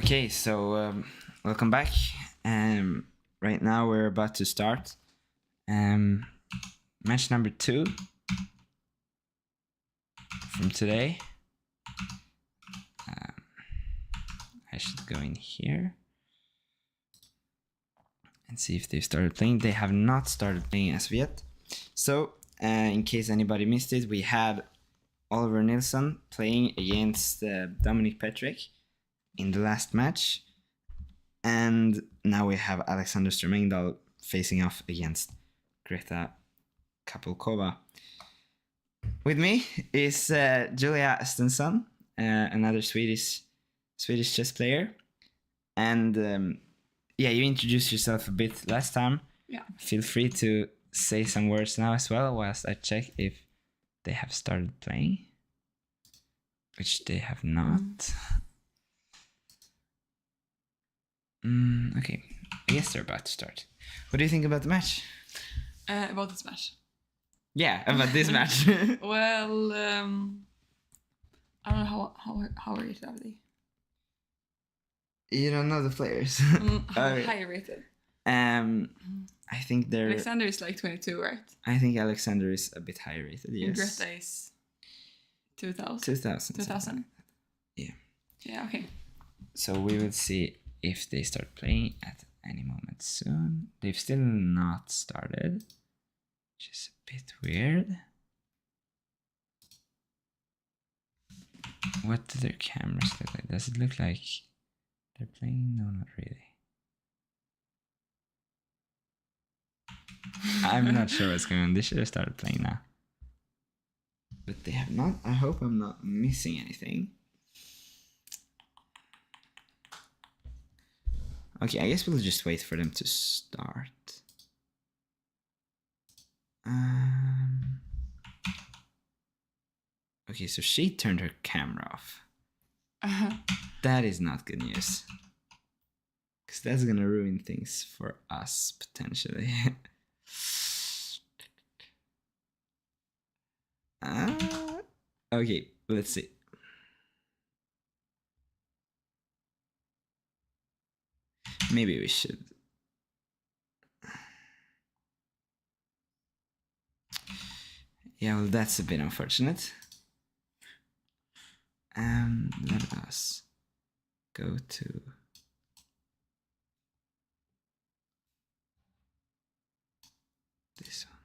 Okay, so welcome back. Right now we're about to start match number 2 from today. I should go in here and see if they've started playing. They have not started playing as of yet. So, in case anybody missed it, we had Oliver Nilsson playing against Dominic Petrick in the last match. And now we have Alexander Ström-Engdahl facing off against Greta Kapolkova. With me is Julia Estensson, another Swedish chess player. And you introduced yourself a bit last time. Yeah. Feel free to say some words now as well, whilst I check if they have started playing, which they have not. Okay, I guess they're about to start. What do you think about the match? About this match? Yeah, about this match. Well, I don't know how rated are they? You don't know the players. How high rated? I think they're... Alexander is like 22, right? I think Alexander is a bit higher rated, yes. And Greta is 2000? 2000. Yeah. Yeah, okay. So we will see if they start playing at any moment soon. They've still not started, which is a bit weird. What do their cameras look like? Does it look like they're playing? No, not really. I'm not sure what's going on. They should have started playing now. But they have not. I hope I'm not missing anything. Okay, I guess we'll just wait for them to start. Okay, so she turned her camera off. That is not good news. Because that's gonna ruin things for us, potentially. Okay, let's see. Maybe we should. Yeah, well, that's a bit unfortunate. Let us go to this one.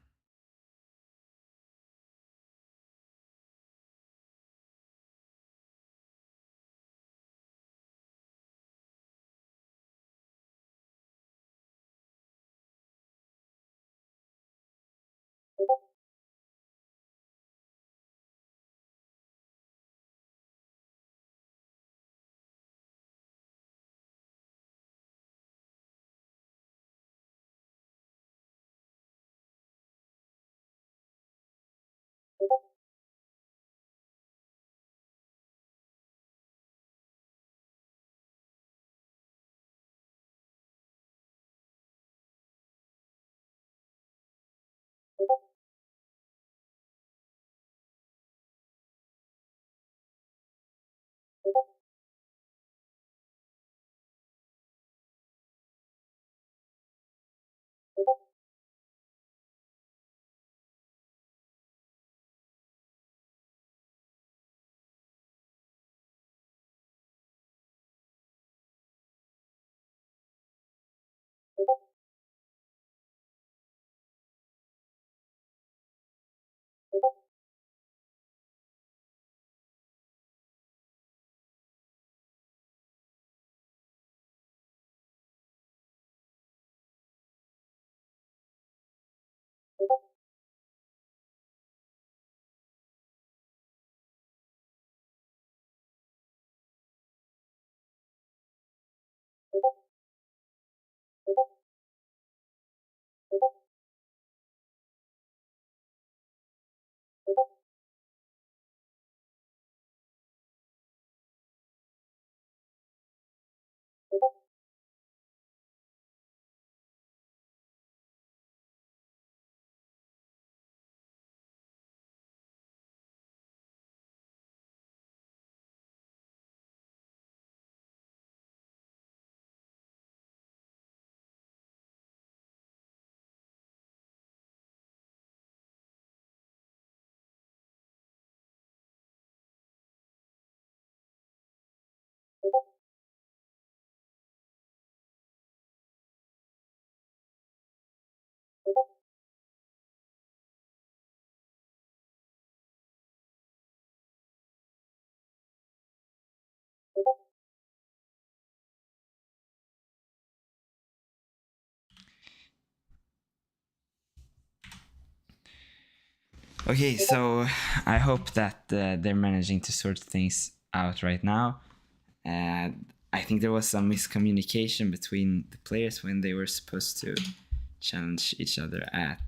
Okay, so I hope that they're managing to sort things out right now. I think there was some miscommunication between the players when they were supposed to challenge each other at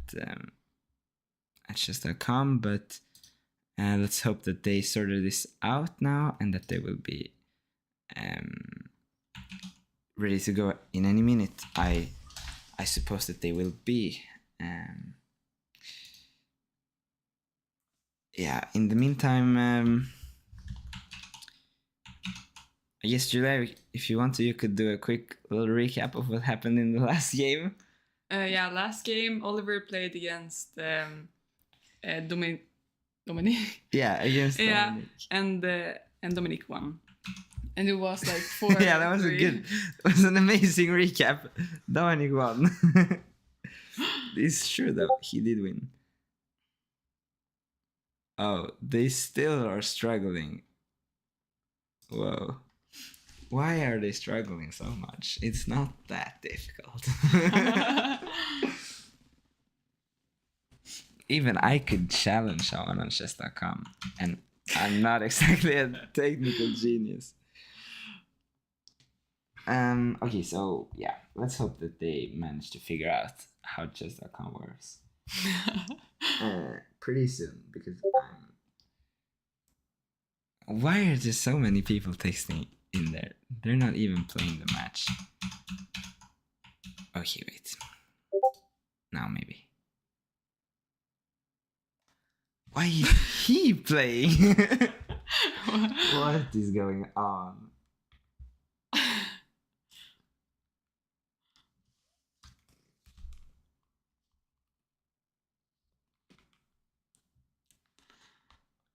chess.com, but let's hope that they sorted this out now and that they will be ready to go in any minute. I suppose that they will be. Yeah, in the meantime, I guess, Julia, if you want to, you could do a quick little recap of what happened in the last game. Yeah, last game Oliver played against Dominic. Yeah, against Yeah, Dominic. and Dominic won. And it was like 4. Yeah, that was a good. It was an amazing recap. Dominic won. It's true though, he did win. Oh, they still are struggling. Whoa. Why are they struggling so much? It's not that difficult. Even I could challenge someone on chess.com, and I'm not exactly a technical genius. Okay, so yeah, let's hope that they manage to figure out how chess.com works. Pretty soon, because why are there so many people texting in there? They're not even playing the match. Okay, wait. Now maybe. Why is he playing? What is going on?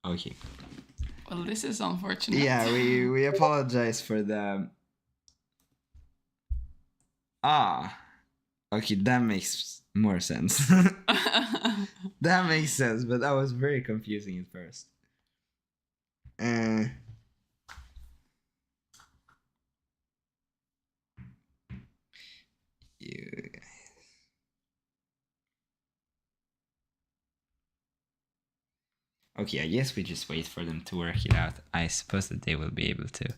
Okay. Well, this is unfortunate. Yeah, we apologize for the... Okay, that makes more sense. That makes sense, but that was very confusing at first. You guys. Okay, I guess we just wait for them to work it out. I suppose that they will be able to.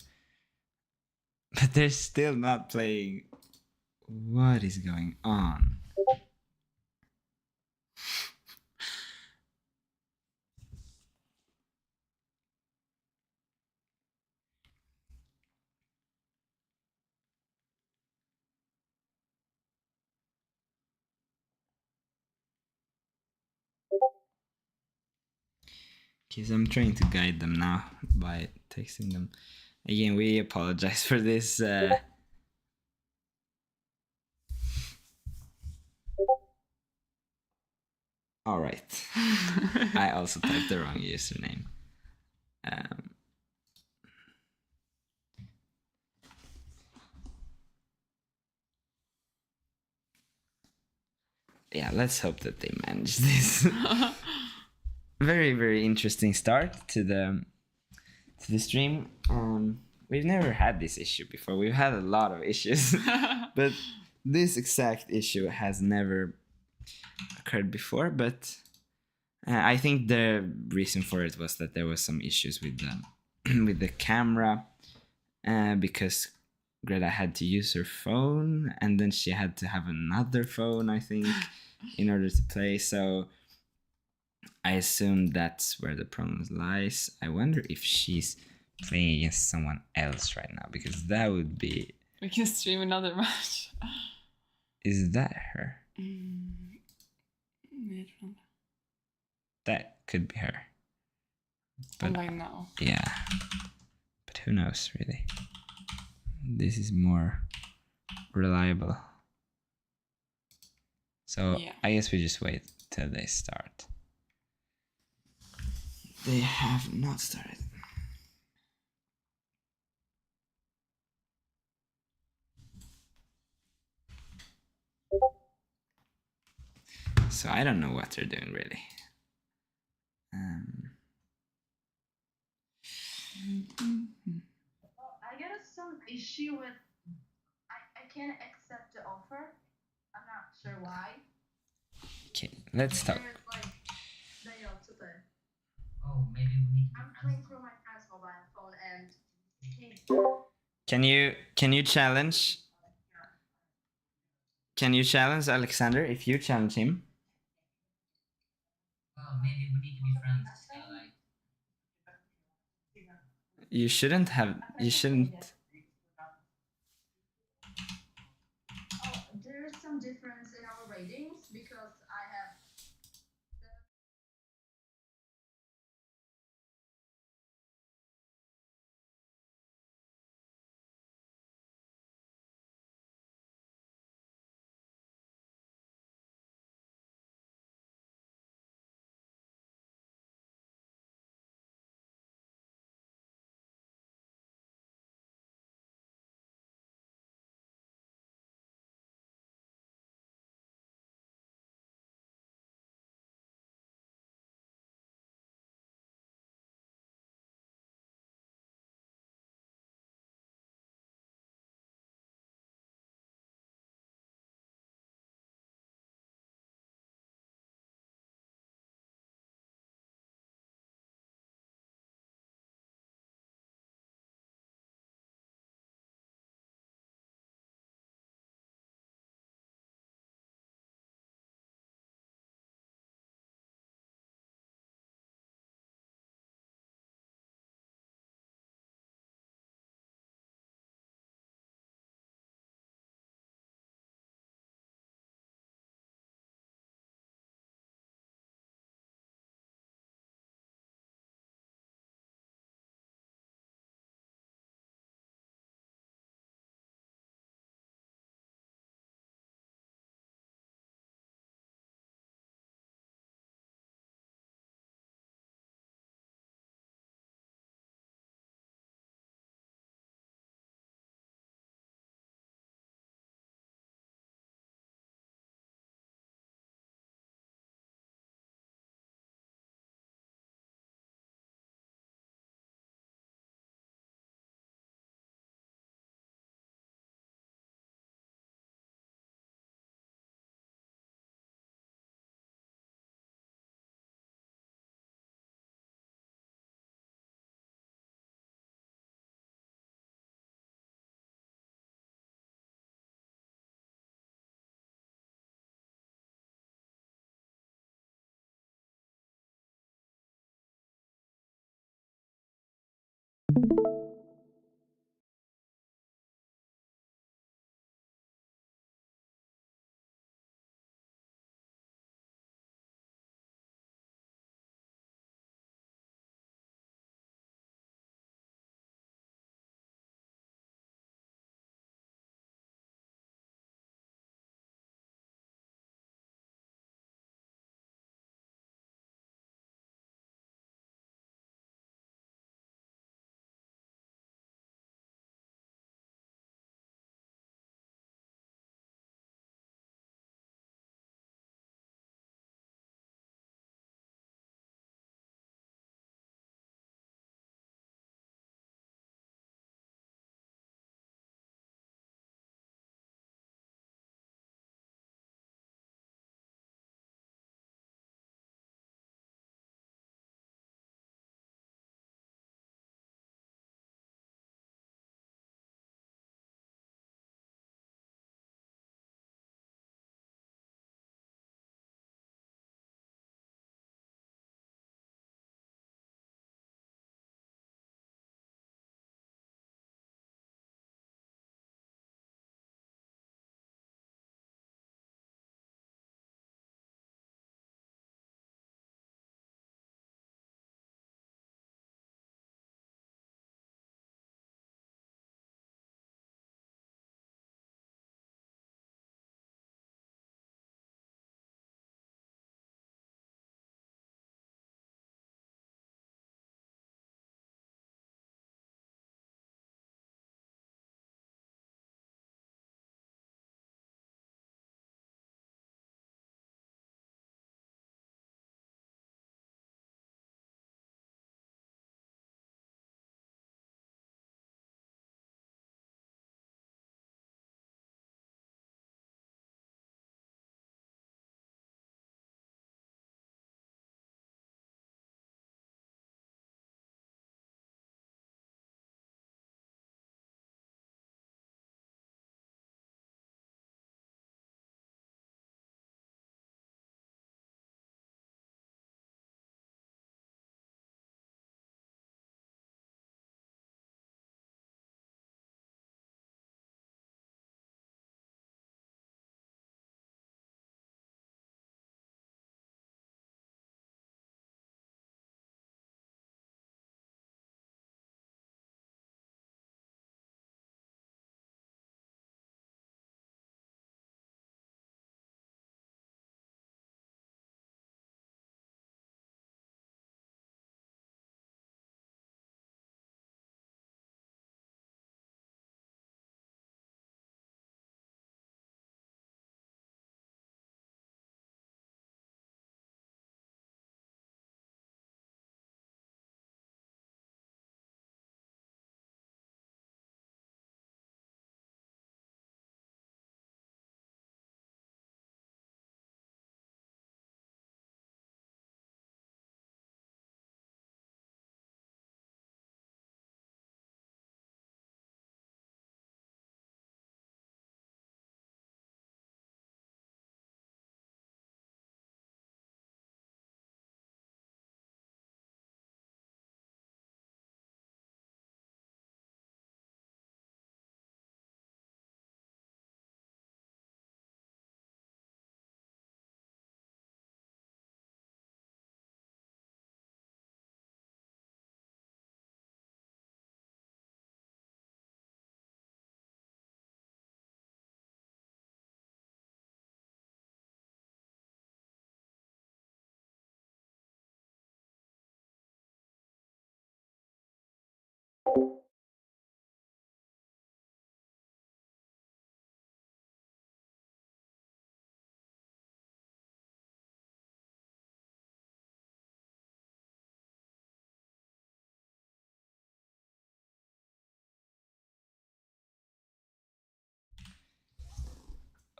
But they're still not playing. What is going on? Okay, so I'm trying to guide them now by texting them. Again, we apologize for this. All right. I also typed the wrong username. Yeah, let's hope that they manage this. Very, very interesting start to the stream. We've never had this issue before. We've had a lot of issues, but this exact issue has never occurred before. But I think the reason for it was that there was some issues with the with the camera, because Greta had to use her phone, and then she had to have another phone, I think, in order to play. So I assume that's where the problem lies. I wonder if she's playing against someone else right now, because that would be... We can stream another match. Is that her? That could be her. But like now. Yeah. But who knows, really? This is more reliable. So yeah. I guess we just wait till they start. They have not started. So I don't know what they're doing, really. I get some issue with... I can't accept the offer. I'm not sure why. Okay, let's talk. There's like... They also Oh, maybe we need to be I'm friends. playing through my friend's mobile phone and he Can you challenge? Can you challenge Alexander if you challenge him? Well, maybe we need to be friends. Like, You shouldn't have. You shouldn't. there is some difference in our ratings because I have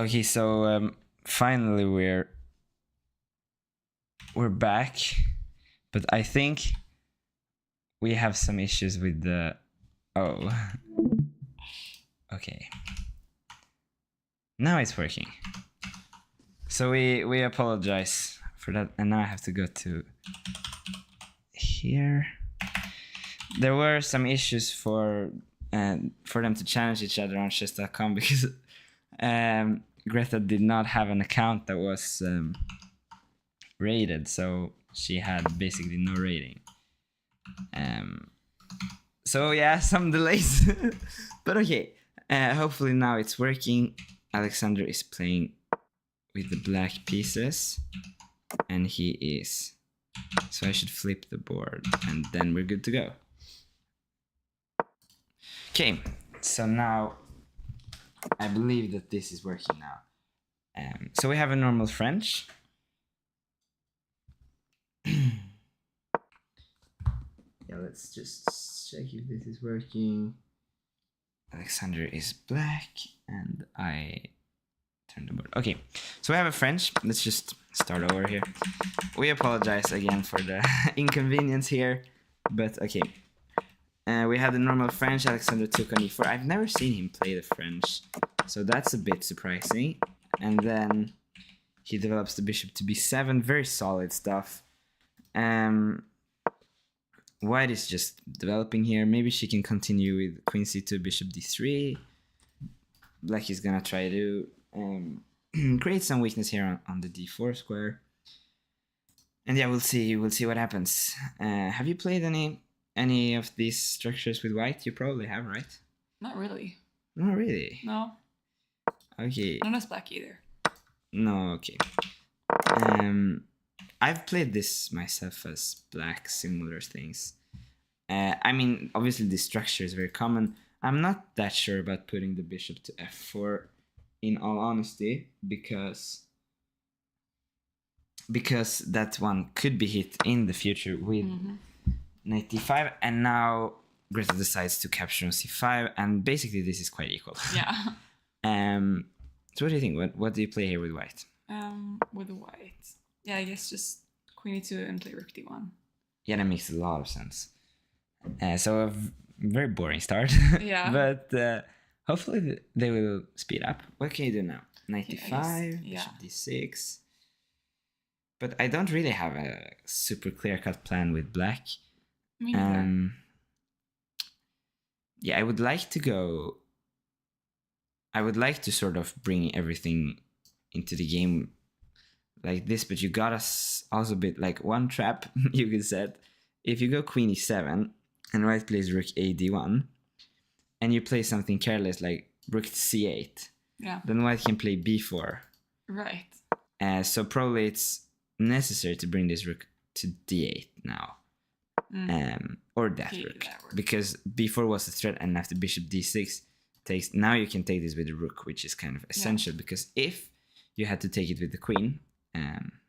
Okay, so finally we're back, but I think we have some issues with the. Oh. Okay. Now it's working. So we apologize for that, and now I have to go to here. There were some issues for them to challenge each other on chess.com because Greta did not have an account that was rated, so she had basically no rating. So yeah, some delays, but okay. Hopefully now it's working. Alexander is playing with the black pieces, and he is. So I should flip the board, and then we're good to go. Okay, so now I believe that this is working now. So we have a normal French. Yeah, let's just check if this is working. Alexander is black, and I turn the board. Okay, so we have a French. Let's just start over here. We apologize again for the inconvenience here, but okay. We had the normal French. Alexander took on e4. I've never seen him play the French, so that's a bit surprising. And then he develops the bishop to b7. Very solid stuff. White is just developing here. Maybe she can continue with queen c2, bishop d3. Black is gonna try to create some weakness here on the d4 square. And yeah, we'll see what happens. Have you played any of these structures with white? You probably have, right? Not really. Not really. No. Okay. Not as black either. No, okay. I've played this myself as black, similar things. I mean, obviously the structure is very common. I'm not that sure about putting the bishop to f4, in all honesty, because that one could be hit in the future with knight d5, and now Greta decides to capture on c5, and basically this is quite equal. Yeah. So what do you think? What do you play here with white? With the white. Yeah, I guess just queen e2 and play rook d1. Yeah, that makes a lot of sense. So a very boring start. Yeah. But hopefully they will speed up. What can you do now? Knight d5, yeah. bishop d6. But I don't really have a super clear-cut plan with black. Me neither. Yeah, I would like to sort of bring everything into the game like this, but you gotta also bit like one trap you could set. If you go queen e7 and white plays rook a d1, and you play something careless like rook c8, then white can play b4. Right. So probably it's necessary to bring this rook to d8 now. Or that rook, because b4 was a threat, and after bishop d6 takes, now you can take this with the rook, which is kind of essential, because if you had to take it with the queen,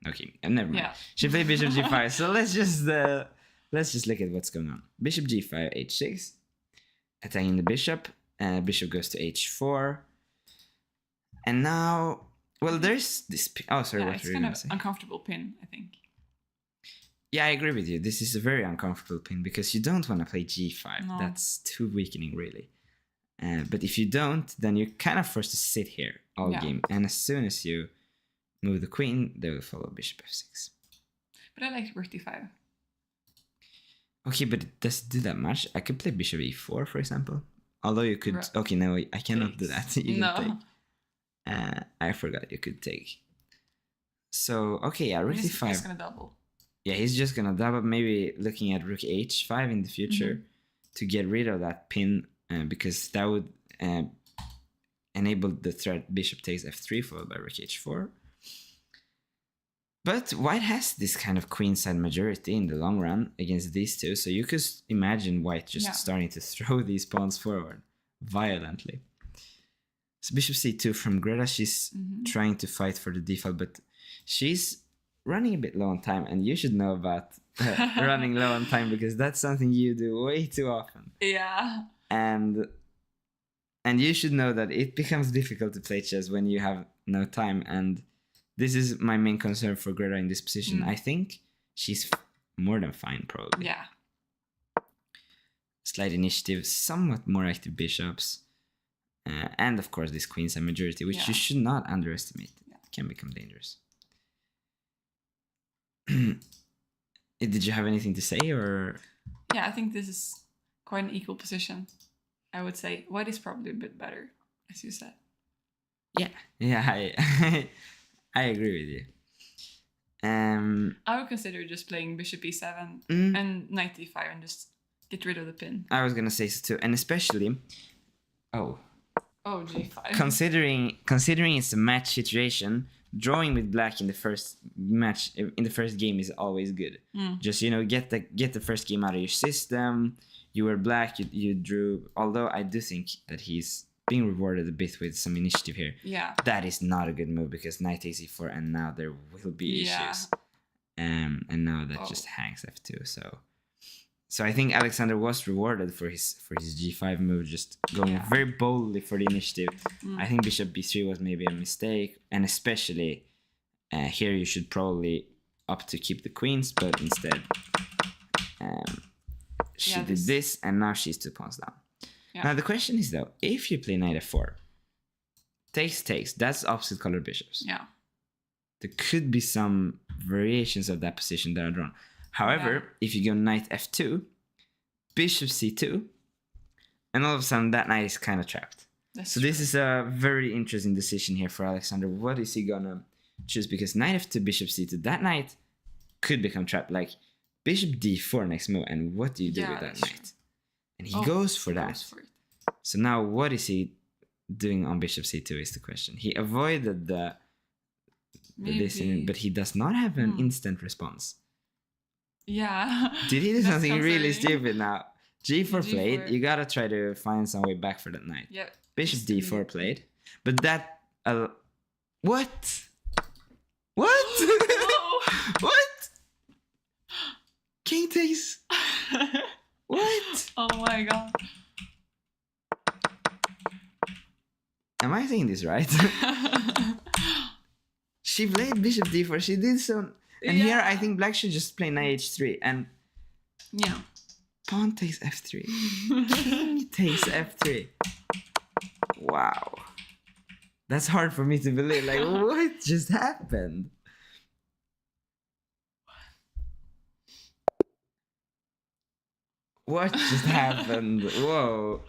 okay, never mind. She played bishop g5, so let's just look at what's going on. Bishop g5, h6, attacking the bishop. Bishop goes to h4, and now, well, there's this. Oh, sorry, what it's were you kind gonna of say? uncomfortable pin, I think. Yeah, I agree with you. This is a very uncomfortable pin because you don't want to play g5. No. That's too weakening, really. But if you don't, then you're kind of forced to sit here all game. And as soon as you move the queen, they will follow bishop f6. But I like rook d5. Okay, but it doesn't do that much. I could play bishop e4, for example. Although you could... Okay, no, I cannot do that. You can take. I forgot you could take. So, okay, yeah, rook d5. He's going to double. Yeah, he's just going to double, maybe looking at rook h5 in the future to get rid of that pin, because that would enable the threat bishop takes f3 followed by rook h4. But white has this kind of queenside majority in the long run against these two, so you could imagine white just starting to throw these pawns forward violently. So bishop c2 from Greta, she's trying to fight for the d-file, but she's running a bit low on time, and you should know about running low on time, because that's something you do way too often. Yeah. And And you should know that it becomes difficult to play chess when you have no time. And this is my main concern for Greta in this position. I think she's more than fine, probably. Yeah. Slight initiative, somewhat more active bishops. And of course this queenside majority, which you should not underestimate. It can become dangerous. Did you have anything to say, or? Yeah, I think this is quite an equal position. I would say white is probably a bit better, as you said. Yeah, I agree with you. I would consider just playing bishop e7 and knight e5 and just get rid of the pin. I was gonna say so too, and especially, g5. Considering it's a match situation, drawing with black in the first match in the first game is always good. Just get the first game out of your system. You were black, you drew. Although I do think that he's being rewarded a bit with some initiative here. Yeah. That is not a good move because knight takes e4, and now there will be issues. And now that just hangs f2. So I think Alexander was rewarded for his g5 move, just going very boldly for the initiative. I think bishop b3 was maybe a mistake, and especially here you should probably opt to keep the queens, but instead she did this, and now she's 2 pawns down. Yeah. Now the question is though, if you play knight f4, takes, that's opposite color bishops. Yeah. There could be some variations of that position that are drawn. However, if you go knight f2, bishop c2, and all of a sudden that knight is kind of trapped. So this is a very interesting decision here for Alexander. What is he gonna choose? Because knight f2, bishop c2, that knight could become trapped. Like bishop d4 next move, and what do you do with that knight? And he goes for that. So now what is he doing on bishop c2 is the question. He avoided this, but he does not have an instant response. Yeah. Did he do something really stupid now? g4 played. You gotta try to find some way back for that knight. Yeah. Bishop d4 played. But that... what? What? What? King takes... What? Oh my god. Am I saying this right? She played bishop d4. She did so... And here I think black should just play knight h3 and pawn takes f3. King takes f3. Wow. That's hard for me to believe. Like, what just happened? What just happened? Whoa.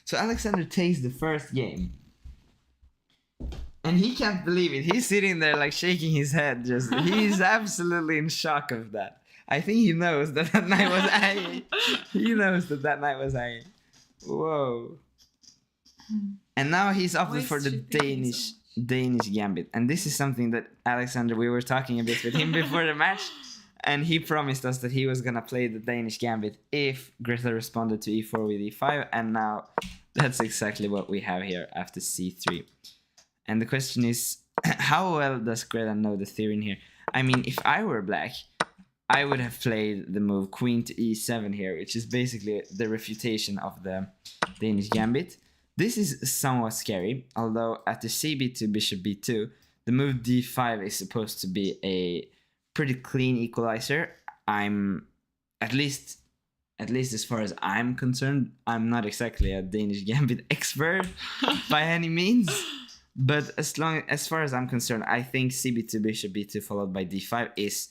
So Alexander takes the first game. And he can't believe it. He's sitting there like shaking his head. He's absolutely in shock of that. I think he knows that knight was hanging. He knows that knight was hanging. Whoa. And now he's opted for the Danish gambit. And this is something that Alexander, we were talking a bit with him before the match. And he promised us that he was going to play the Danish gambit if Greta responded to e4 with e5. And now that's exactly what we have here after c3. And the question is, how well does Greta know the theory in here? I mean, if I were black, I would have played the move queen to e7 here, which is basically the refutation of the Danish gambit. This is somewhat scary, although at the cb2, bishop b2, the move d5 is supposed to be a pretty clean equalizer. I'm, at least as far as I'm concerned, I'm not exactly a Danish gambit expert by any means. But as far as I'm concerned, I think cb2, bishop b2 followed by d5 is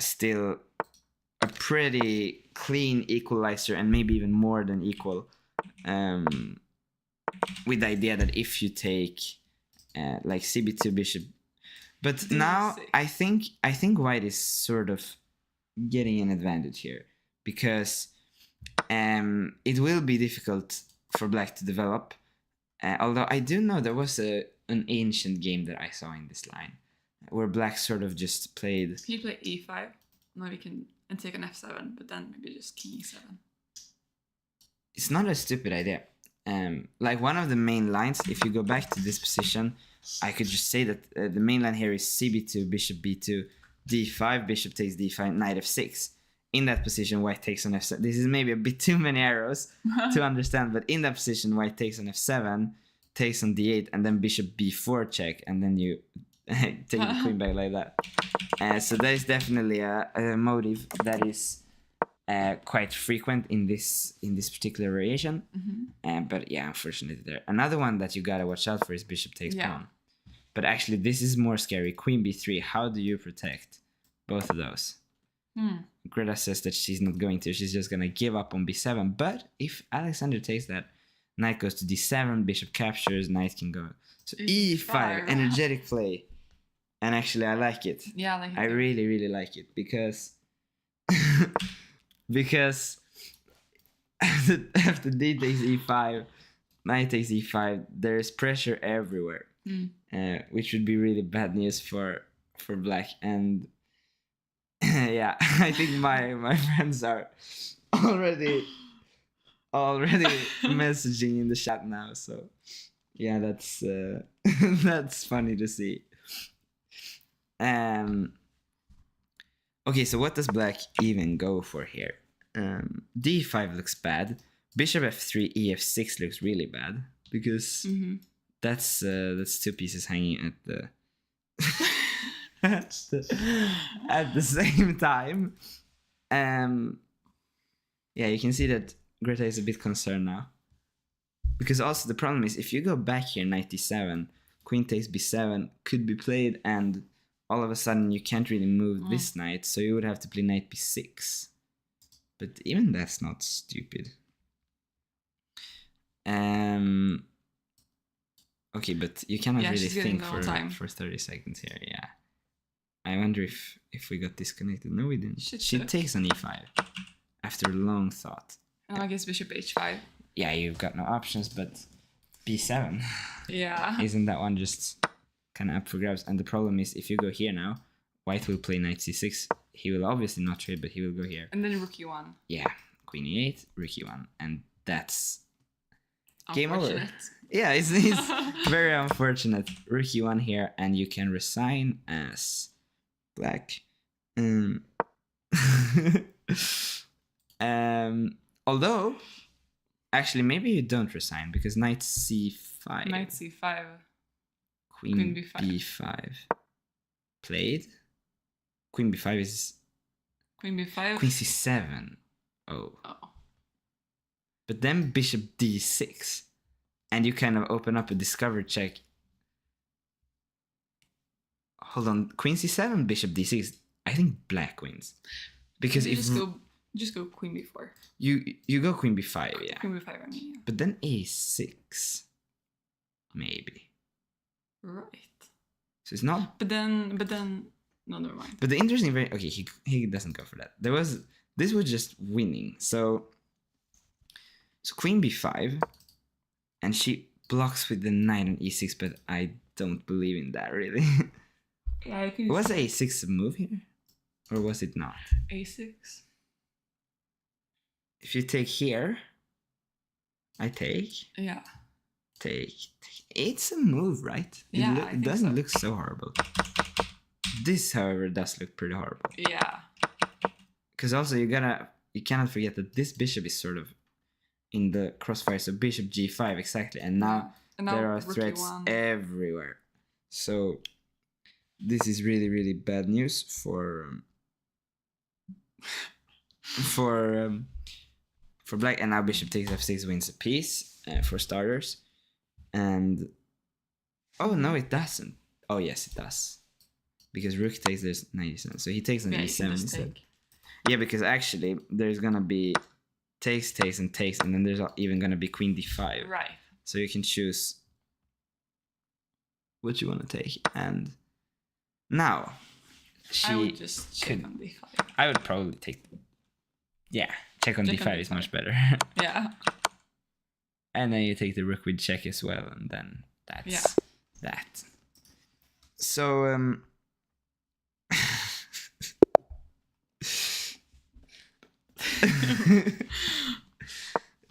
still a pretty clean equalizer, and maybe even more than equal. With the idea that if you take like cb2 bishop, but d6. Now I think white is sort of getting an advantage here, because it will be difficult for black to develop. Although I do know there was an ancient game that I saw in this line where black sort of just played... If you play e5, now we can take an f7, but then maybe just king e7. It's not a stupid idea. Like one of the main lines, if you go back to this position, I could just say that the main line here is cb2, bishop b2, d5, bishop takes d5, knight f6. in that position, white takes on f7. This is maybe a bit too many arrows to understand, but in that position, white takes on f7, takes on d8, and then bishop b4 check, and then you take the queen back like that. So that is definitely a motive that is quite frequent in this particular variation. But yeah, unfortunately there. Another one that you gotta watch out for is bishop takes pawn. But actually, this is more scary. Queen b3. How do you protect both of those? Greta says that she's not going to. She's just going to give up on b7. But if Alexander takes that, knight goes to d7, bishop captures, knight can go. So e5, energetic play. And actually, I like it. Yeah, I like it. I really, really like it because because after d takes e5, knight takes e5, there's pressure everywhere, which would be really bad news for black. And yeah, I think my friends are already messaging in the chat now. So yeah, that's that's funny to see. Okay, so what does black even go for here? d5 looks bad. Bishop f3, ef6 looks really bad because that's two pieces hanging at the at the same time. Yeah, you can see that Greta is a bit concerned now. Because also the problem is if you go back here, knight d7, queen takes b7 could be played, and all of a sudden you can't really move this knight, so you would have to play knight b6. But even that's not stupid. Okay, but you cannot really think for 30 seconds here. Yeah. I wonder if we got disconnected. No, we didn't. She takes on e5 after long thought. I guess bishop h5. Yeah, you've got no options, but b7. Yeah. Isn't that one just kind of up for grabs? And the problem is if you go here now, white will play knight c6. He will obviously not trade, but he will go here. And then rook e1. Yeah, queen e8, rook e1. And that's game over. Yeah, it's very unfortunate. Rook e1 here, and you can resign as black. Although, actually, maybe you don't resign because knight c5. Knight c5. Queen b5. Played. Queen b5 is. Queen b5. Queen c7. Oh. But then bishop d6. And you kind of open up a discover check. Hold on. Queen c7, bishop d6. I think black wins. Because if just go queen b4. You go queen b5, yeah. Queen b5, I mean, yeah. But then a6. Maybe. Right. So it's not. But then no, never mind. But the interesting okay, he doesn't go for that. This was just winning. So queen b5, and she blocks with the knight on e6, but I don't believe in that really. Yeah, was a6 a move here? Or was it not? a6. If you take here, I take. Yeah. Take. It's a move, right? It doesn't look so horrible. This, however, does look pretty horrible. Yeah. Because also you cannot forget that this bishop is sort of in the crossfire. So bishop g5 exactly, and now there are threats everywhere. So this is really, really bad news for black. And now bishop takes f6 wins a piece for starters. And oh no, it doesn't. Oh yes, it does. Because rook takes this 97. So he takes an e7 instead. Yeah, because actually there's gonna be takes, and then there's even gonna be queen d5. Right. So you can choose what you want to take. And now I would just check on d5. I would probably take. Yeah, check on d5 is much better. Yeah. And then you take the rook with check as well, and then that's that. So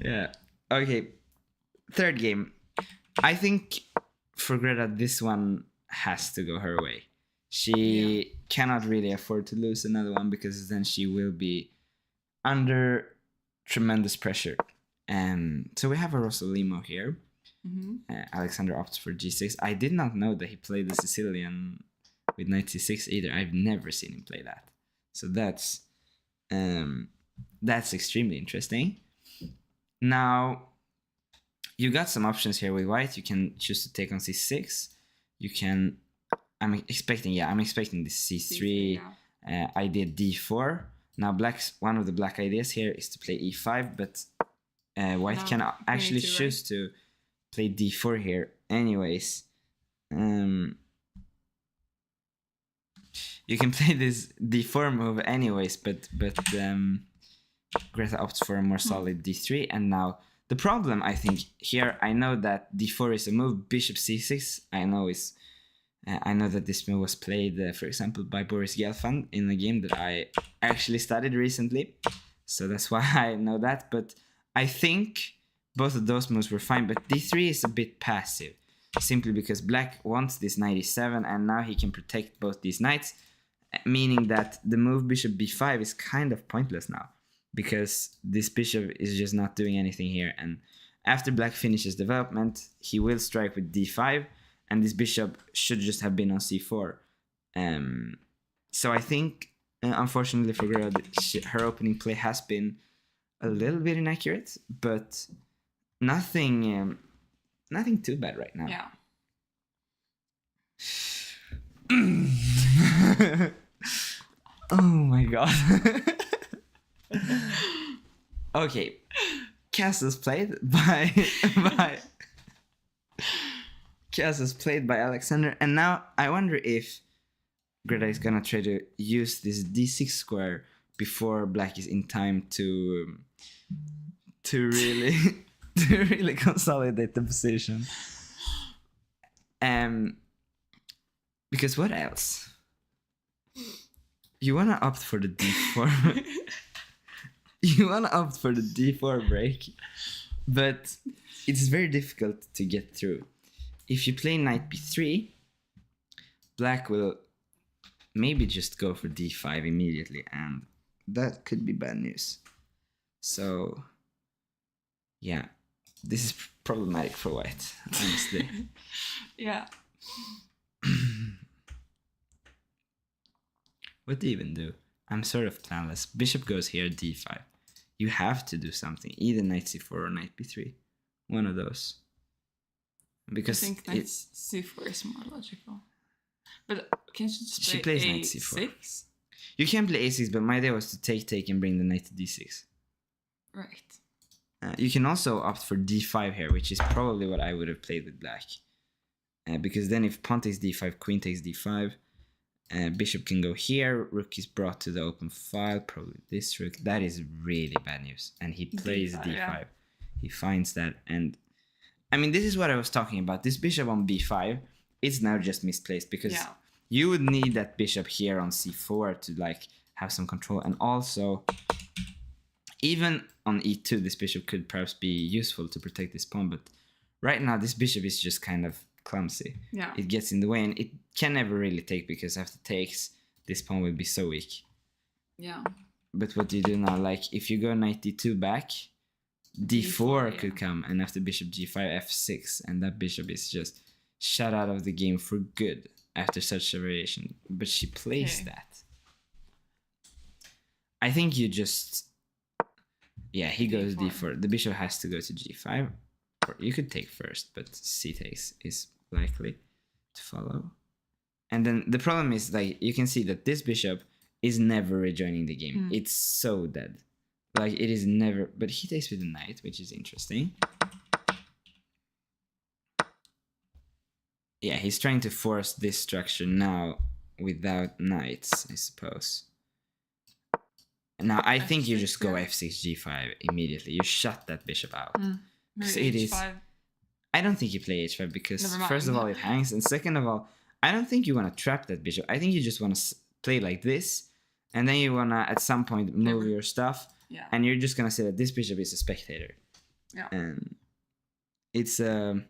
yeah. Okay. Third game. I think for Greta, this one has to go her way. She cannot really afford to lose another one because then she will be under tremendous pressure. So we have a Rosolimo here. Alexander opts for g6. I did not know that he played the Sicilian with knight c6 either. I've never seen him play that. So that's extremely interesting. Now, you got some options here with white. You can choose to take on c6. You can... I'm expecting this c3. I did d4. Now, one of the black ideas here is to play e5, but white can actually choose to play d4 here anyways. You can play this d4 move anyways, but Greta opts for a more solid d3. And now the problem, I think, here, I know that d4 is a move. Bishop c6, I know that this move was played, for example, by Boris Gelfand in a game that I actually studied recently. So that's why I know that. But I think both of those moves were fine. But d3 is a bit passive, simply because black wants this knight e7, and now he can protect both these knights, meaning that the move bishop b5 is kind of pointless now, because this bishop is just not doing anything here. And after black finishes development, he will strike with d5, and this bishop should just have been on c4. So I think, unfortunately for Greta, her opening play has been a little bit inaccurate, but nothing too bad right now. Yeah. Oh my god. Okay. Castles played by Alexander, and now I wonder if Greta is gonna try to use this d6 square before black is in time to really consolidate the position. Because what else? You wanna opt for the d4. You wanna opt for the d4 break, but it's very difficult to get through. If you play knight b3, black will maybe just go for d5 immediately, and that could be bad news. So, yeah, this is problematic for white, honestly. Yeah. What do you even do? I'm sort of planless. Bishop goes here, d5. You have to do something, either knight c4 or knight b3. One of those. Because I think knight c4 is more logical. But can't you just play she plays a6? knight c4. You can play a6, but my idea was to take and bring the knight to d6. Right. You can also opt for d5 here, which is probably what I would have played with black. Because then if pawn takes d5, queen takes d5, bishop can go here, rook is brought to the open file, probably this rook. That is really bad news. And he plays d5. Yeah. He finds that, and I mean, this is what I was talking about. This bishop on b5 is now just misplaced, because you would need that bishop here on c4 to like have some control. And also, even on e2, this bishop could perhaps be useful to protect this pawn. But right now, this bishop is just kind of clumsy. Yeah. It gets in the way, and it can never really take, because after takes, this pawn will be so weak. Yeah. But what do you do now? Like, if you go knight d2 back, d4 could come, and after bishop g5, f6, and that bishop is just shut out of the game for good after such a variation. But she plays that. I think you just... Yeah, he goes d4. The bishop has to go to g5. Or you could take first, but c takes is likely to follow. And then the problem is, like, you can see that this bishop is never rejoining the game. It's so dead. Like, it is never... But he takes with the knight, which is interesting. Yeah, he's trying to force this structure now without knights, I suppose. Now, I think you just go f6, g5 immediately. You shut that bishop out. It is... I don't think you play h5, because first of all, it hangs. And second of all, I don't think you want to trap that bishop. I think you just want to play like this. And then you want to, at some point, move your stuff. Yeah. And you're just going to say that this bishop is a spectator. Yeah. And it's a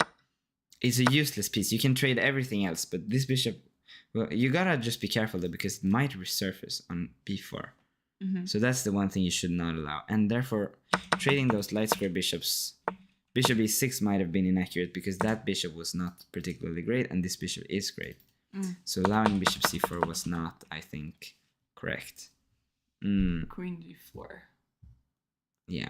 useless piece. You can trade everything else, but this bishop... Well, you gotta just be careful, though, because it might resurface on b4. So that's the one thing you should not allow. And therefore, trading those light square bishops, bishop e6 might have been inaccurate because that bishop was not particularly great and this bishop is great. So allowing bishop c4 was not, I think, correct. Queen g4. Yeah.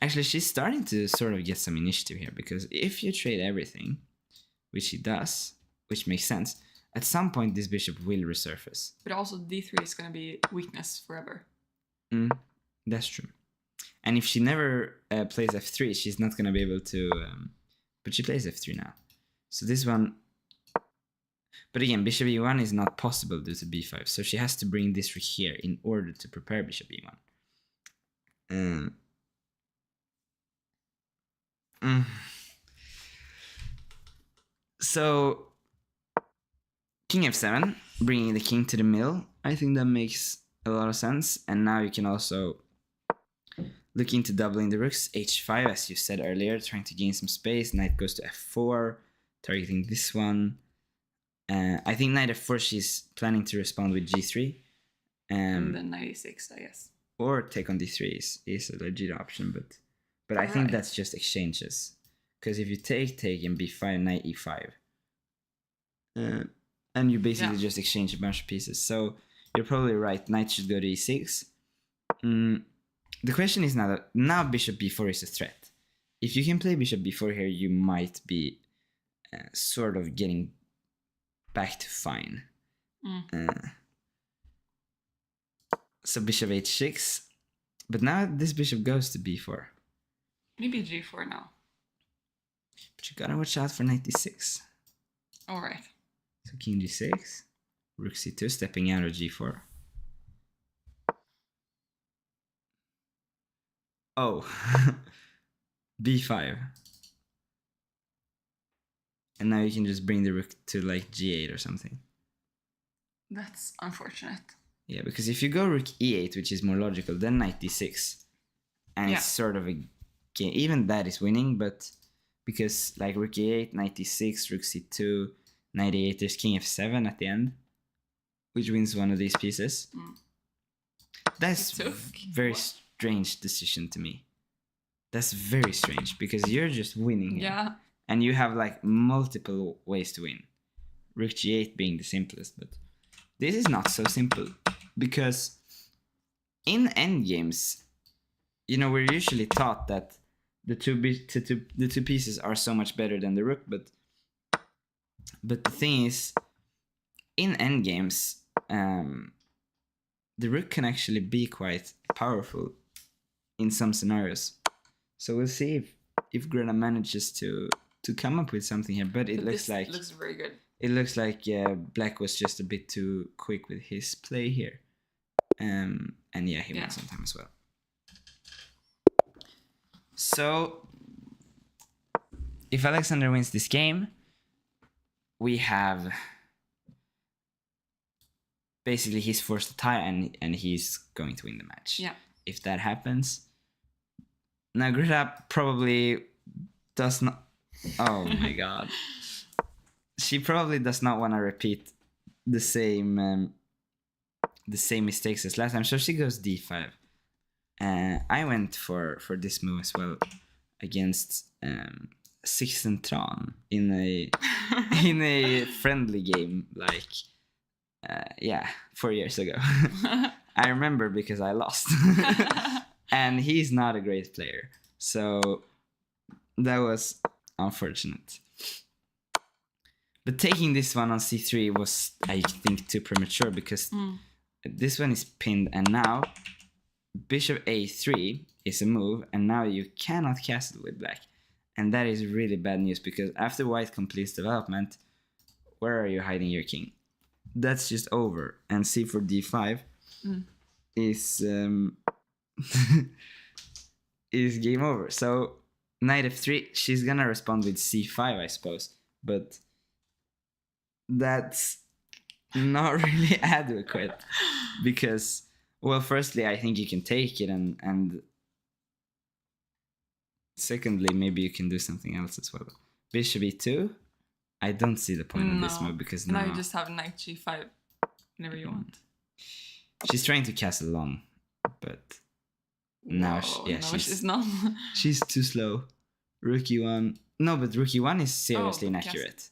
Actually, she's starting to sort of get some initiative here because if you trade everything, which she does, which makes sense, at some point this bishop will resurface. But also d3 is going to be weakness forever. That's true. And if she never plays f3, she's not going to be able to... but she plays f3 now. So this one... But again, bishop e1 is not possible due to b5. So she has to bring this rook here in order to prepare bishop e1. So, king f7, bringing the king to the middle. I think that makes a lot of sense. And now you can also look into doubling the rooks. h5, as you said earlier, trying to gain some space. Knight goes to f4, targeting this one. I think knight f4, she's planning to respond with g3. And then knight e6, I guess. Or take on d3 is a legit option, but I think that's just exchanges. Because if you take and b5, knight e5, and you basically just exchange a bunch of pieces. So you're probably right, knight should go to e6. The question is now bishop b4 is a threat. If you can play bishop b4 here, you might be sort of getting back to fine. So bishop h6, but now this bishop goes to b4. Maybe g4 now. But you gotta watch out for knight d6. Alright. So king g6, rook c2, stepping out of g4. Oh, b5. And now you can just bring the rook to like g8 or something. That's unfortunate. Yeah, because if you go rook e8, which is more logical, then knight d6. And it's sort of a game. Even that is winning, but because like rook e8, knight d6, rook c2, knight e8, there's king f7 at the end, which wins one of these pieces. That's a very strange decision to me. That's very strange because you're just winning here. Yeah. And you have like multiple ways to win. Rook g8 being the simplest, but this is not so simple because in endgames, you know, we're usually taught that the two pieces are so much better than the rook, but the thing is, in endgames, the rook can actually be quite powerful in some scenarios. So we'll see if Greta manages to come up with something here, but it looks very good. It looks like Black was just a bit too quick with his play here. And yeah, he won some time as well. So, if Alexander wins this game, we have basically he's forced to tie and he's going to win the match. Yeah. If that happens. Now, Greta probably does not... Oh my god. She probably does not want to repeat the same mistakes as last time, so she goes d5. I went for this move as well against Sixten Tran in a friendly game, like 4 years ago. I remember because I lost, and he's not a great player, so that was unfortunate. But taking this one on c3 was, I think, too premature because this one is pinned, and now bishop a3 is a move, and now you cannot castle with black. And that is really bad news because after white completes development, where are you hiding your king? That's just over. And c4 d5 is is game over. So knight f3, she's gonna respond with c5, I suppose, but that's not really adequate because, well, firstly, I think you can take it, and secondly, maybe you can do something else as well. Bishop e2, I don't see the point of this move because now you just have knight g5 whenever you want. She's trying to castle long, but now she's not. She's too slow. Rook e1. No, but rook e1 is seriously but inaccurate.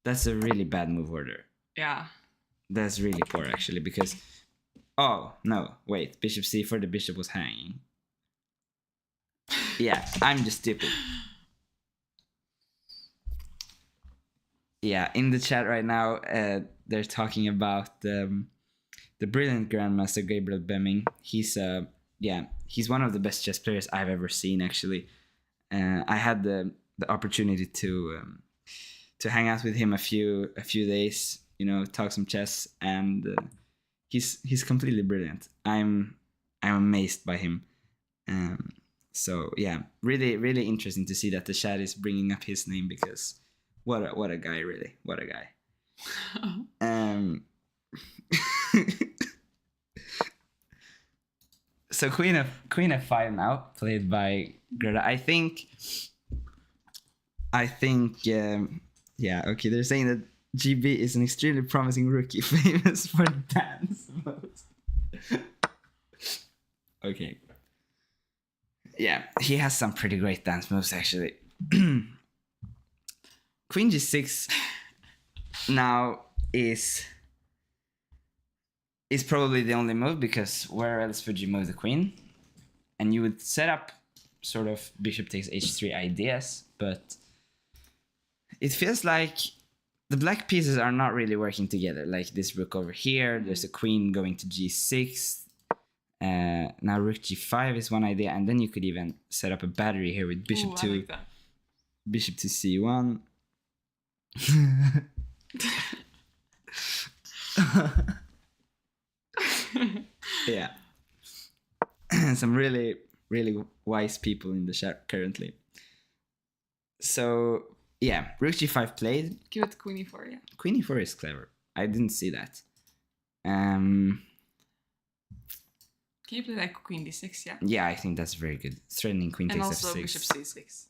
That's a really bad move order. Yeah. That's really poor, actually, because... Oh, no, wait. Bishop c4, the bishop was hanging. Yeah, I'm just stupid. Yeah, in the chat right now, they're talking about the brilliant Grandmaster Gabriel Bemming. He's one of the best chess players I've ever seen, actually. I had the opportunity to hang out with him a few days, talk some chess, and he's completely brilliant. I'm amazed by him. So yeah, really really interesting to see that the chat is bringing up his name, because what a guy, really, what a guy. So Queen f5 now, played by Greta. I think yeah, okay, they're saying that GB is an extremely promising rookie, famous for dance moves. Okay. Yeah, he has some pretty great dance moves, actually. Queen g6 now is probably the only move, because where else would you move the queen? And you would set up sort of bishop takes h3 ideas, but it feels like the black pieces are not really working together. Like this rook over here, there's a queen going to g6. Now rook g5 is one idea, and then you could even set up a battery here with bishop to bishop to c1. Yeah. Some really really wise people in the chat currently. So yeah, rook g5 played. Give it queen e4, yeah. Queen e4 is clever. I didn't see that. Can you play like queen d6, yeah? Yeah, I think that's very good. Threatening queen takes f6. And also bishop c6.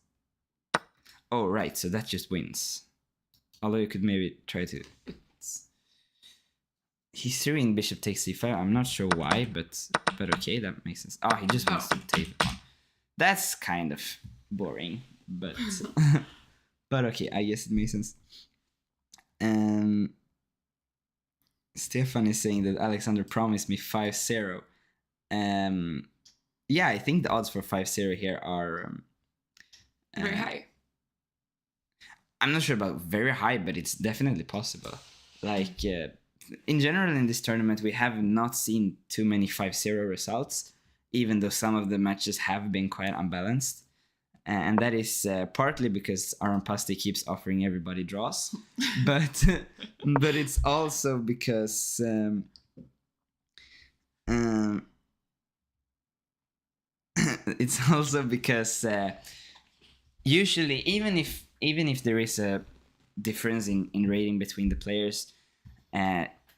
Oh, right, so that just wins. Although you could maybe try to... He threw in bishop takes c5. I'm not sure why, but okay, that makes sense. Oh, he just wants to take the pawn. That's kind of boring, but but okay, I guess it makes sense. Stefan is saying that Alexander promised me 5-0. Yeah, I think the odds for 5-0 here are very high. I'm not sure about very high, but it's definitely possible. Like in general in this tournament, we have not seen too many 5-0 results, even though some of the matches have been quite unbalanced. And that is partly because Aron Pasti keeps offering everybody draws, but it's also because usually even if there is a difference in rating between the players,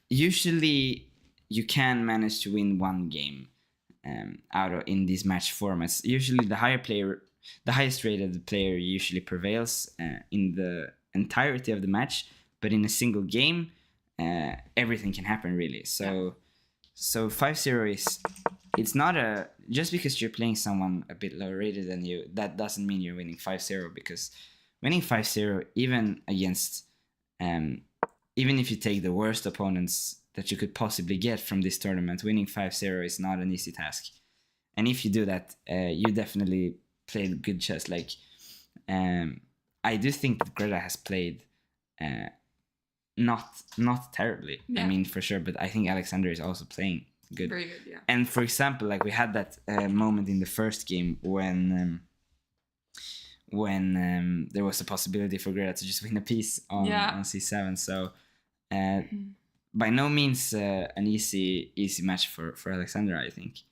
usually you can manage to win one game in these match formats. Usually the highest rated player usually prevails in the entirety of the match, but in a single game, everything can happen, really. So 5-0 is, it's not just because you're playing someone a bit lower rated than you, that doesn't mean you're winning 5-0, because winning 5-0, even against, even if you take the worst opponents that you could possibly get from this tournament, winning 5-0 is not an easy task. And if you do that, you definitely played good chess. Like, I do think that Greta has played not terribly. Yeah. I mean, for sure, but I think Alexander is also playing good. Very good, yeah. And for example, like we had that moment in the first game when there was a possibility for Greta to just win a piece on c7. So by no means an easy match for Alexander, I think.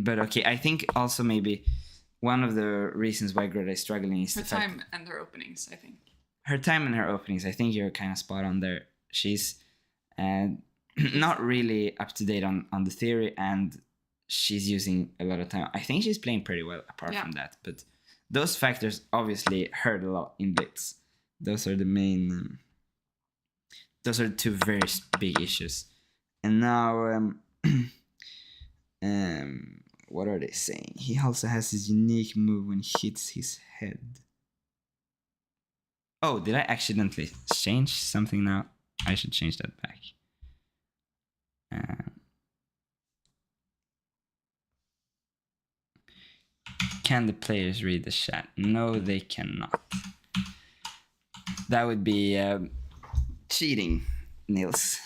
But okay, I think also maybe one of the reasons why Greta is struggling is her time and her openings, I think. Her time and her openings, I think you're kind of spot on there. She's not really up to date on the theory, and she's using a lot of time. I think she's playing pretty well apart from that, but those factors obviously hurt a lot in blitz. Those are the main... those are two very big issues. And now, what are they saying? He also has his unique move when he hits his head. Oh, did I accidentally change something now? I should change that back. Can the players read the chat? No, they cannot. That would be cheating, Nils.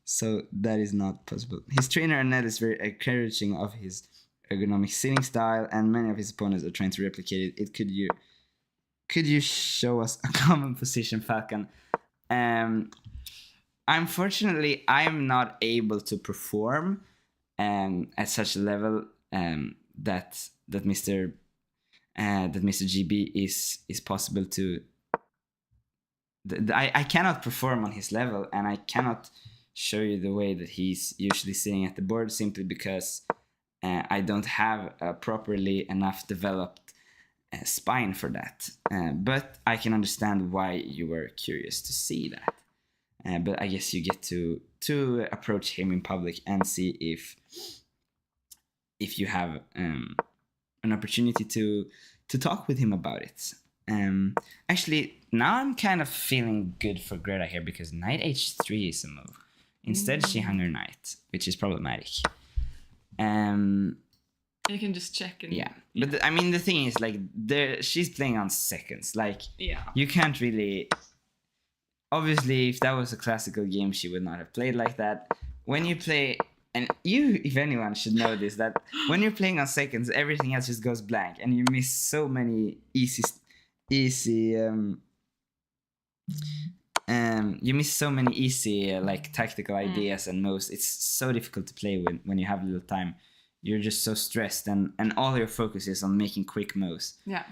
So that is not possible. His trainer Annette is very encouraging of his ergonomic sitting style, and many of his opponents are trying to replicate it. Could you show us a common position, Falcon? Unfortunately, I'm not able to perform at such a level that Mr. GB is possible to. I cannot perform on his level, and I cannot show you the way that he's usually sitting at the board, simply because I don't have a properly enough developed spine for that. But I can understand why you were curious to see that. But I guess you get to approach him in public and see if you have an opportunity to talk with him about it. Actually, now I'm kind of feeling good for Greta here, because knight h3 is a move. Instead, she hung her knight, which is problematic. You can just check and but the thing is, like, she's playing on seconds. Like, yeah, you can't really. Obviously, if that was a classical game, she would not have played like that. When you play, and you, if anyone, should know this, that when you're playing on seconds, everything else just goes blank, and you miss so many easy. You miss so many easy like tactical ideas and moves. It's so difficult to play when you have little time. You're just so stressed, and all your focus is on making quick moves. Yeah.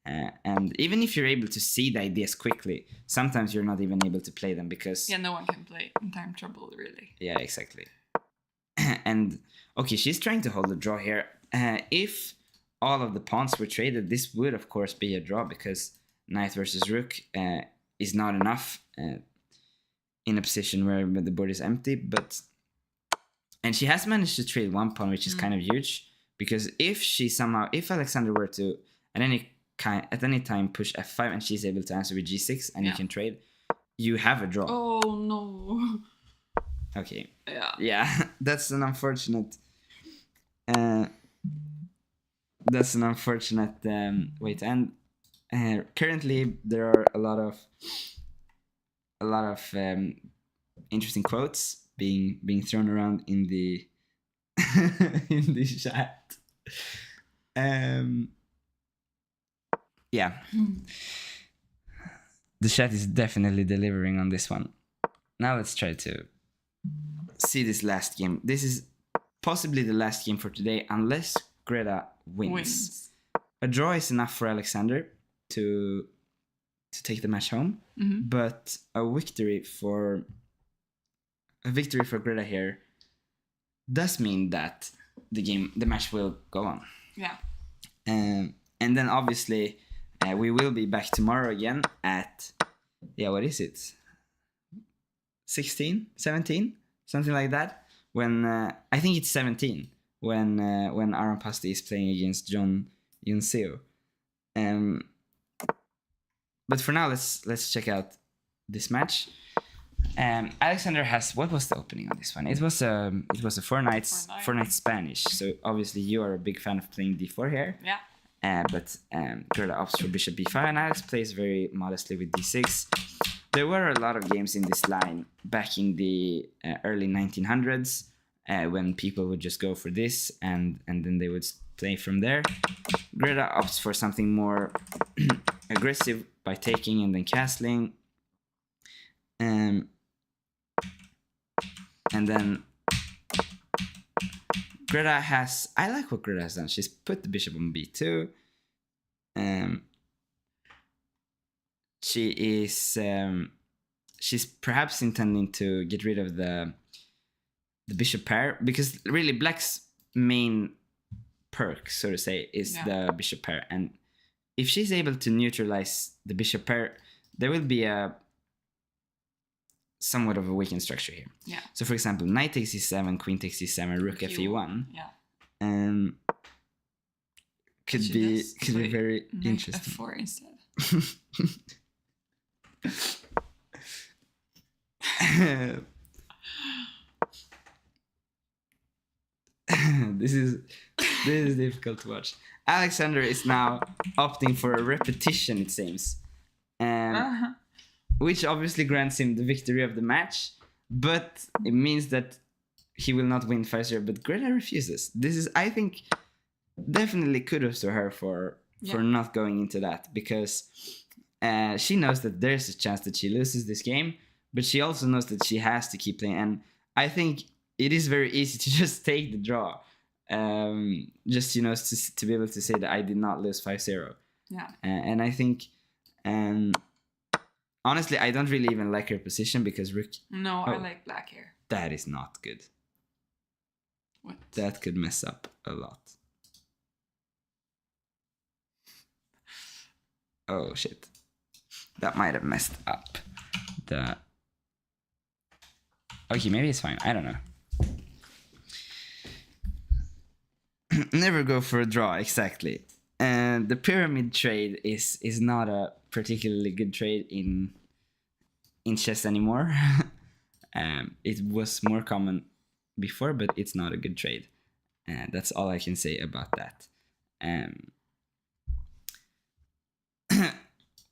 And even if you're able to see the ideas quickly, sometimes you're not even able to play them, because no one can play in time trouble, really. Yeah, exactly. And okay, she's trying to hold a draw here. If all of the pawns were traded, this would of course be a draw, because knight versus rook is not enough in a position where the board is empty. And she has managed to trade one pawn, which is kind of huge, because if Alexander were to at any time push f5 and she's able to answer with g6 and you can trade, you have a draw. Oh no. Okay. Yeah. That's an unfortunate way to end. Currently there are a lot of interesting quotes being thrown around in the in the chat. The chat is definitely delivering on this one. Now let's try to see this last game. This is possibly the last game for today, unless Greta wins. A draw is enough for Alexander to take the match home, but a victory for Greta here does mean that the match will go on. Yeah. And then obviously we will be back tomorrow again at what is it? 16, 17, something like that. When I think it's 17 when Aaron Pasti is playing against John Yunseo. But for now, let's check out this match. Alexander has, what was the opening on this one? It was a 4 knights Spanish. So obviously you are a big fan of playing d4 here. Yeah. But Greta opts for bishop b5, and Alex plays very modestly with d6. There were a lot of games in this line back in the early 1900s when people would just go for this and then they would play from there. Greta opts for something more aggressive by taking and then castling. And then Greta has, I like what Greta has done. She's put the bishop on b2. She's perhaps intending to get rid of the bishop pair, because really Black's main perk, so to say, is the bishop pair. And if she's able to neutralize the bishop pair, there will be a somewhat of a weakened structure here. Yeah. So for example, knight takes e7, queen takes e7, rook fe1. Yeah. Could be very knight interesting. f4 instead. This is difficult to watch. Alexander is now opting for a repetition, it seems, which obviously grants him the victory of the match, but it means that he will not win 5-0. But Greta refuses. This is, I think, definitely kudos to her for not going into that, because she knows that there's a chance that she loses this game, but she also knows that she has to keep playing. And I think it is very easy to just take the draw. Just, to be able to say that I did not lose 5-0. Yeah. And I think, honestly, I don't really even like her position because Rook... No, I like black here. That is not good. What? That could mess up a lot. Oh, shit. That might have messed up the... Okay, maybe it's fine. I don't know. Never go for a draw, exactly. And the pyramid trade is not a particularly good trade in chess anymore. It was more common before, but it's not a good trade. And that's all I can say about that.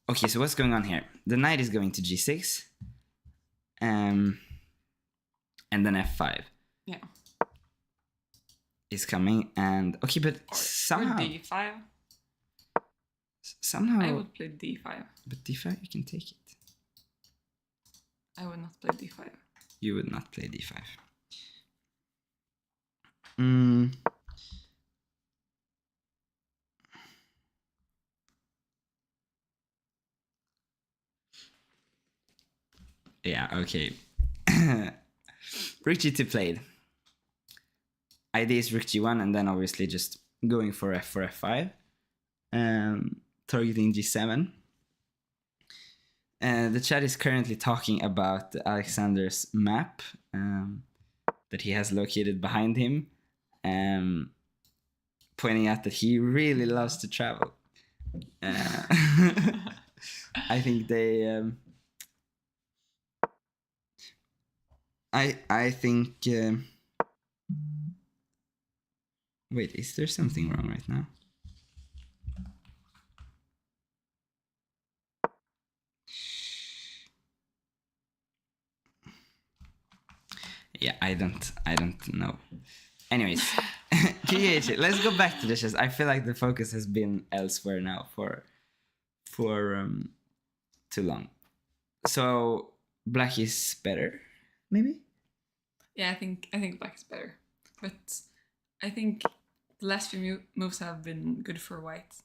Okay, so what's going on here? The knight is going to g6. And then f5. Yeah. Is coming, and okay, but somehow... Or d5. Somehow... I would play d5. But d5, you can take it. I would not play d5. You would not play d5. Yeah, okay. Rook g2 played. Idea is rook g1, and then obviously just going for f4, f5. Targeting g7. The chat is currently talking about Alexander's map that he has located behind him, pointing out that he really loves to travel. I think they... I think... Wait, is there something wrong right now? Yeah, I don't know. Anyways, KH, let's go back to the chess. I feel like the focus has been elsewhere now for too long. So black is better, maybe? Yeah, I think black is better, but I think the last few moves have been good for white.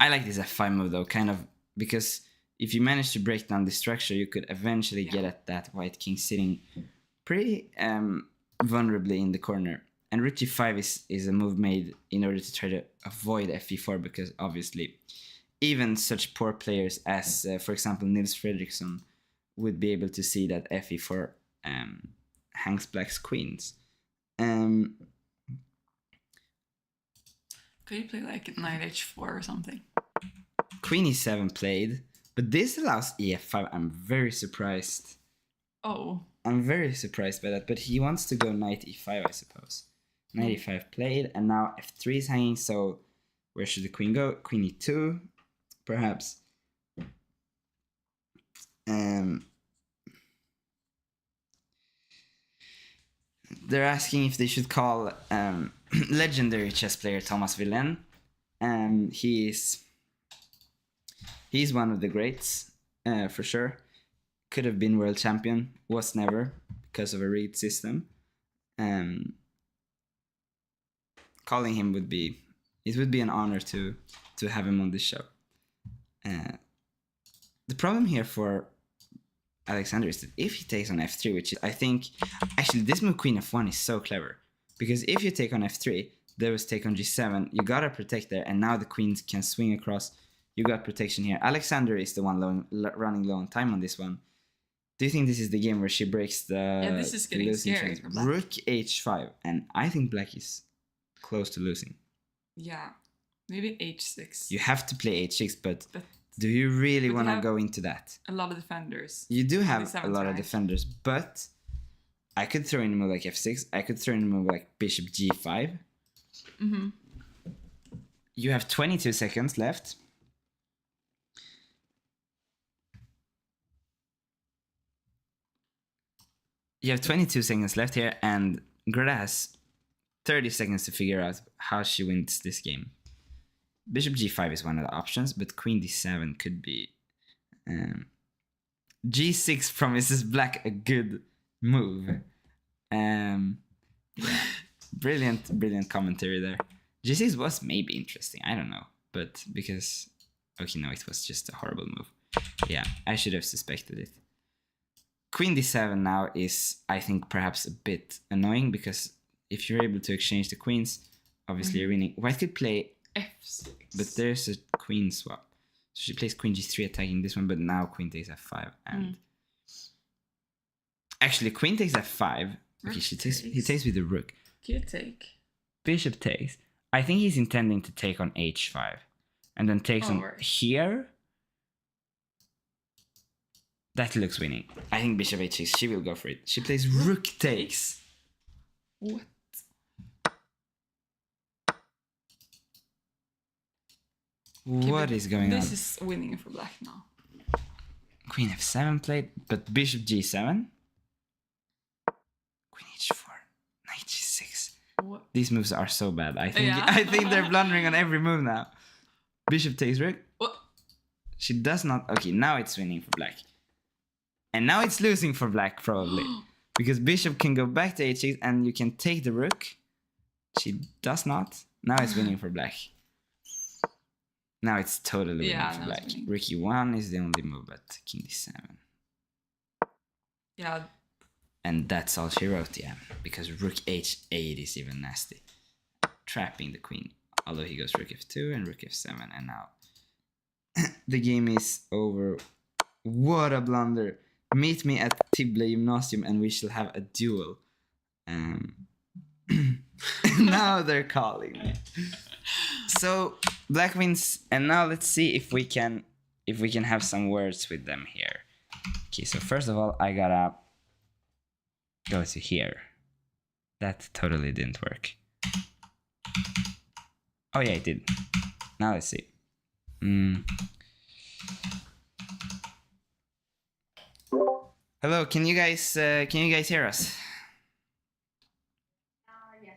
I like this f5 move though, kind of, because if you manage to break down the structure, you could eventually get at that white king sitting pretty vulnerably in the corner. And rook g5 is a move made in order to try to avoid fe4, because obviously even such poor players as, for example, Nils Fredriksson would be able to see that fe4 hangs black's queens. Could you play like knight h4 or something? Queen e7 played, but this allows ef5. I'm very surprised. Oh. I'm very surprised by that, but he wants to go knight e5, I suppose. Knight e5 played, and now f3 is hanging, so where should the queen go? Queen e2, perhaps. They're asking if they should call legendary chess player Thomas Villen. He's one of the greats, for sure. Could have been world champion, was never, because of a rigged system. Calling him would be an honor to have him on this show. The problem here for Alexander is that if he takes on f3, which is, I think, actually this move queen f1 is so clever, because if you take on f3, there was take on g7, you gotta protect there, and now the queens can swing across. You got protection here. Alexander is the one running low on time on this one, Do you think this is the game where she breaks the this is getting losing scary chance? for black. Rook h5, and I think black is close to losing. Yeah, maybe h6. You have to play h6, but But do you really But you want to have- go into that? a lot of defenders. You do have a 27 lot of rank. defenders, but I could throw in a move like f6. I could throw in a move like bishop g5. Mm-hmm. You have 22 seconds left. You have 22 seconds left here, and Greta has 30 seconds to figure out how she wins this game. Bishop g5 is one of the options, but queen d7 could be... g6 promises black a good move. Yeah. Brilliant commentary there. g6 was maybe interesting, I don't know. But because... Okay, no, it was just a horrible move. Yeah, I should have suspected it. Queen d7 now is, I think, perhaps a bit annoying, because if you're able to exchange the queens, obviously you're winning. White could play f6. but there's a queen swap. So she plays queen g3 attacking this one, but now queen takes f5 and actually queen takes f5. Okay, Rook he takes. takes with the rook. You take. Bishop takes. I think he's intending to take on h5 and then takes on Or- here. That looks winning. I think bishop h6. She will go for it. She plays rook takes. What? What is going on? This is winning for black now. Queen f7 played, but bishop g7. Queen h4. Knight g6. What? These moves are so bad. I think Yeah. I think they're blundering on every move now. Bishop takes rook. What? She does not. Okay, now it's winning for black. And now it's losing for black, probably. Because bishop can go back to h6 and you can take the rook. She does not. Now it's winning for black. Now it's totally winning Yeah, for now black. it's winning. Rook e1 is the only move, but king d7. Yeah. And that's all she wrote, yeah. Because rook h8 is even nasty. Trapping the queen. Although he goes rook f2 and rook f7. And now the game is over. What a blunder. Meet me at Tibble Gymnasium and we shall have a duel. Now they're calling me. So black wins, and now let's see if we can have some words with them here. Okay, so first of all, I gotta go to here. That totally didn't work. Oh yeah, it did. Now let's see. Hello, can you guys hear us? Yes.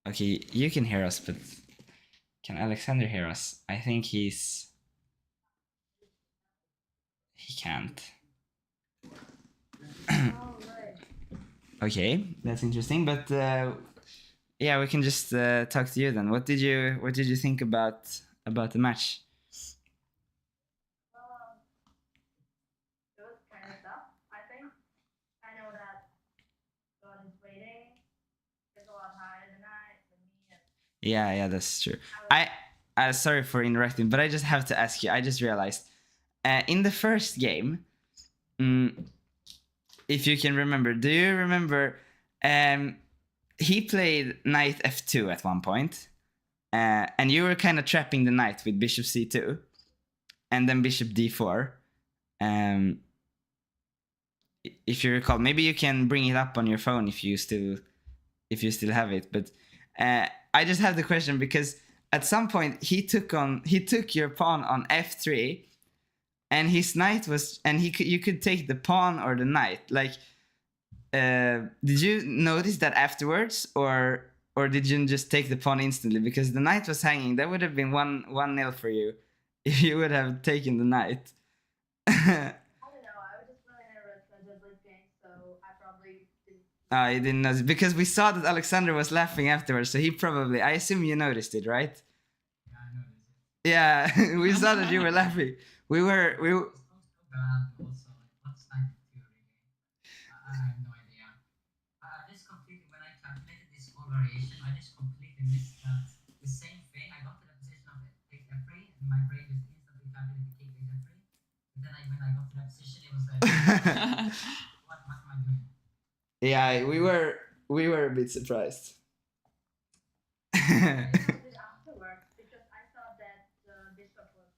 Okay, you can hear us, but can Alexander hear us? I think he can't. All right. Okay, that's interesting, but yeah, we can just talk to you then. What did you think about the match? It was kind of tough, I think. I know that God is waiting. It's a lot higher than for me. And Yeah, that's true. Sorry for interrupting, but I just have to ask you. I just realized in the first game, if you can remember, do you remember? He played knight f2 at one point, and you were kind of trapping the knight with bishop c2, and then bishop d4. If you recall, maybe you can bring it up on your phone if you still have it. But I just have the question because at some point he took your pawn on f3, and his knight was, and you could take the pawn or the knight. Like, did you notice that afterwards, or did you just take the pawn instantly? Because the knight was hanging. That would have been 1-0 for you if you would have taken the knight. I don't know. I was just really nervous because of this game, so I probably didn't. I didn't notice because we saw that Alexander was laughing afterwards. So he probably, I assume you noticed it, right? Yeah, I noticed it. Yeah, we saw that you were laughing. We were. It's also bad. Also, what's like theory? I have no idea. I just completely, when I calculated this whole variation, I just completely missed that the same thing. I got to the position of take f3, and my brain just instantly calculated the king takes f3. But then I when I got to that position, it was like, what am I doing? Yeah, we were a bit surprised. I noticed it afterwards because I thought that the bishop was.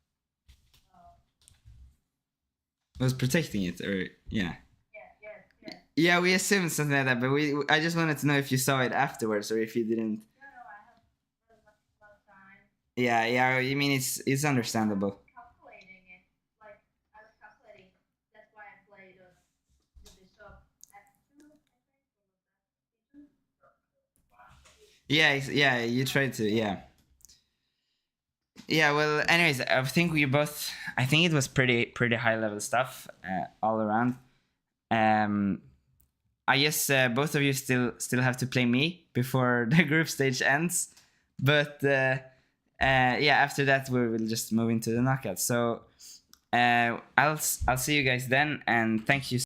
Was protecting it, or yeah. Yes. Yeah, we assumed something like that, but I just wanted to know if you saw it afterwards or if you didn't. No, I have really much time. Yeah, you mean it's understandable. Calculating it, like I was calculating. That's why I played the bishop f2, I think. Yeah, you tried to, yeah. Yeah, well, anyways, I think it was pretty high level stuff all around. I guess both of you still have to play me before the group stage ends, but yeah, after that we will just move into the knockout. So I'll see you guys then, and thank you